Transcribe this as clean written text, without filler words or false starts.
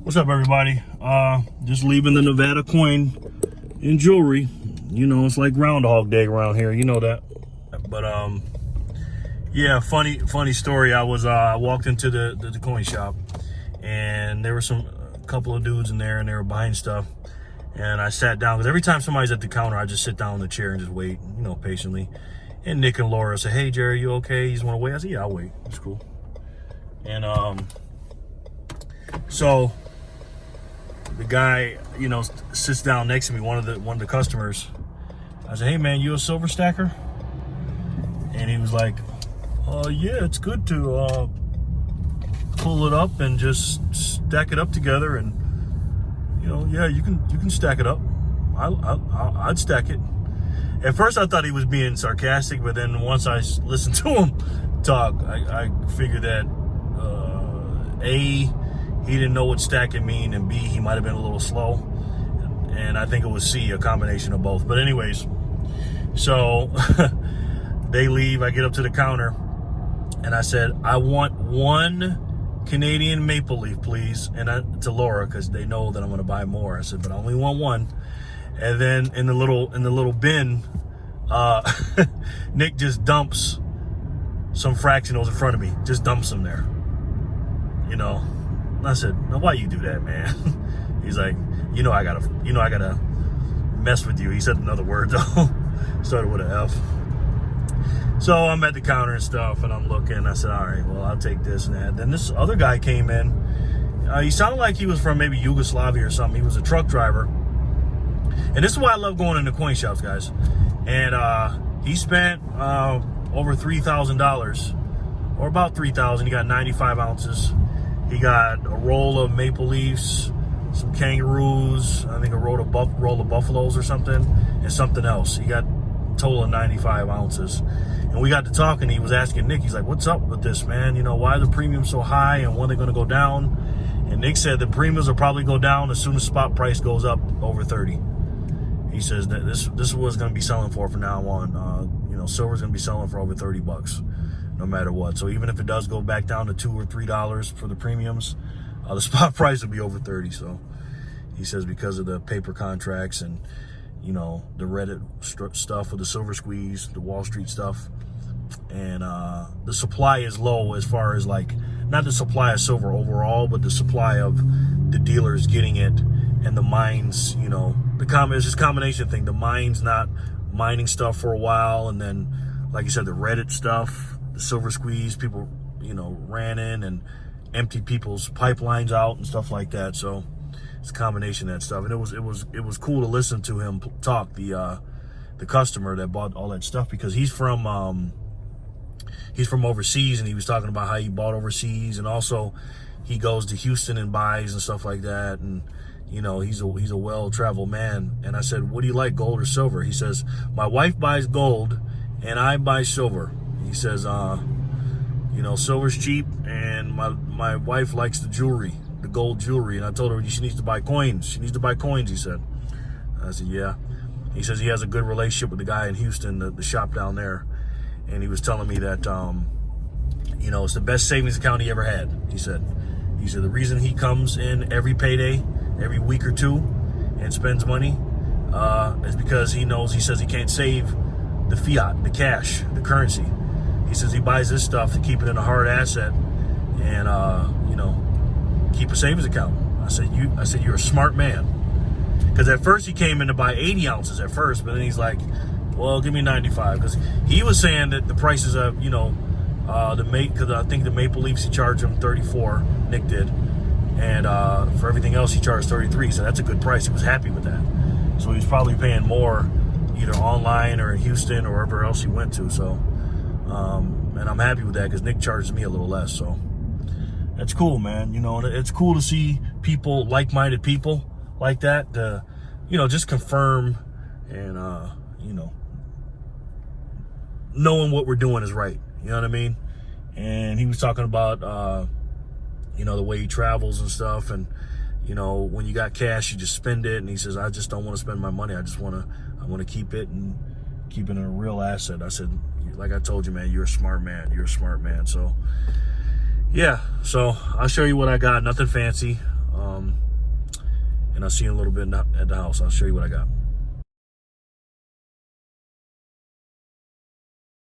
What's up, everybody? Just leaving the Nevada Coin and Jewelry. You know, it's like Groundhog Day around here. You know that. But yeah, funny story. I walked into the coin shop, and there were a couple of dudes in there, and they were buying stuff. And I sat down because every time somebody's at the counter, I just sit down in the chair and just wait, you know, patiently. And Nick and Laura said, "Hey, Jerry, you okay? You just want to wait?" I said, "Yeah, I'll wait. It's cool." And so the guy, you know, sits down next to me, one of the customers. I said, "Hey man, you a silver stacker?" And he was like, "Yeah, it's good to pull it up and just stack it up together, and you know, yeah, you can stack it up. I'd stack it." At first I thought he was being sarcastic, but then once I listened to him talk, I figured that A, he didn't know what stacking mean, and B, he might have been a little slow, and I think it was C, a combination of both. But anyways, so they leave. I get up to the counter, and I said, "I want one Canadian maple leaf, please." And to Laura, because they know that I'm going to buy more. I said, "But I only want one." And then in the little bin, Nick just dumps some fractionals in front of me. Just dumps them there. You know. And I said, "No, why you do that, man?" He's like, you know I gotta mess with you. He said another word though. Started with an F. So I'm at the counter and stuff, and I'm looking. I said, "All right, well, I'll take this and that." Then this other guy came in. He sounded like he was from maybe Yugoslavia or something. He was a truck driver. And this is why I love going into coin shops, guys. And he spent over $3,000, or about $3,000. He got 95 ounces. He got a roll of maple leafs, some kangaroos, I think a roll of buffaloes or something, and something else. He got a total of 95 ounces. And we got to talking. He was asking Nick, he's like, "What's up with this, man? You know, why are the premiums so high, and when are they going to go down?" And Nick said the premiums will probably go down as soon as spot price goes up over 30. He says that this is what it's going to be selling for now on. You know, silver's going to be selling for over $30, no matter what. So even if it does go back down to $2 or $3 for the premiums, the spot price will be over 30. So he says because of the paper contracts and, you know, the Reddit stuff with the silver squeeze, the Wall Street stuff, and the supply is low as far as, like, not the supply of silver overall, but the supply of the dealers getting it, and the mines, you know, it's just a combination thing. The mines not mining stuff for a while, and then, like you said, the Reddit stuff, the silver squeeze, people, you know, ran in and emptied people's pipelines out and stuff like that. So it's a combination of that stuff. And it was cool to listen to him talk, the customer that bought all that stuff, because he's from overseas, and he was talking about how he bought overseas, and also he goes to Houston and buys and stuff like that. And you know, he's a well-traveled man. And I said, "What do you like, gold or silver?" He says, "My wife buys gold and I buy silver." He says, you know, silver's cheap, and my wife likes the jewelry, the gold jewelry. And I told her she needs to buy coins. She needs to buy coins, he said. I said, "Yeah." He says he has a good relationship with the guy in Houston, the shop down there. And he was telling me that, you know, it's the best savings account he ever had. He said the reason he comes in every payday, every week or two, and spends money is because he says he can't save the fiat, the cash, the currency. He says he buys this stuff to keep it in a hard asset and, you know, keep a savings account. I said, "You're a smart man." Because at first he came in to buy 80 ounces at first, but then he's like, "Well, give me 95. Because he was saying that the prices of, you know, because I think the maple leafs, he charged him 34, Nick did. And for everything else, he charged 33. So that's a good price. He was happy with that. So he's probably paying more either online or in Houston or wherever else he went to. So, and I'm happy with that because Nick charges me a little less. So that's cool, man. You know, it's cool to see people, like-minded people like that, to, you know, just confirm and, you know, knowing what we're doing is right. You know what I mean? And he was talking about, you know, the way he travels and stuff. And, you know, when you got cash, you just spend it. And he says, "I just don't want to spend my money. I want to keep it and keep it in a real asset." I said, "Like I told you, man, you're a smart man. You're a smart man." So, yeah. So I'll show you what I got. Nothing fancy. And I'll see you in a little bit at the house. I'll show you what I got.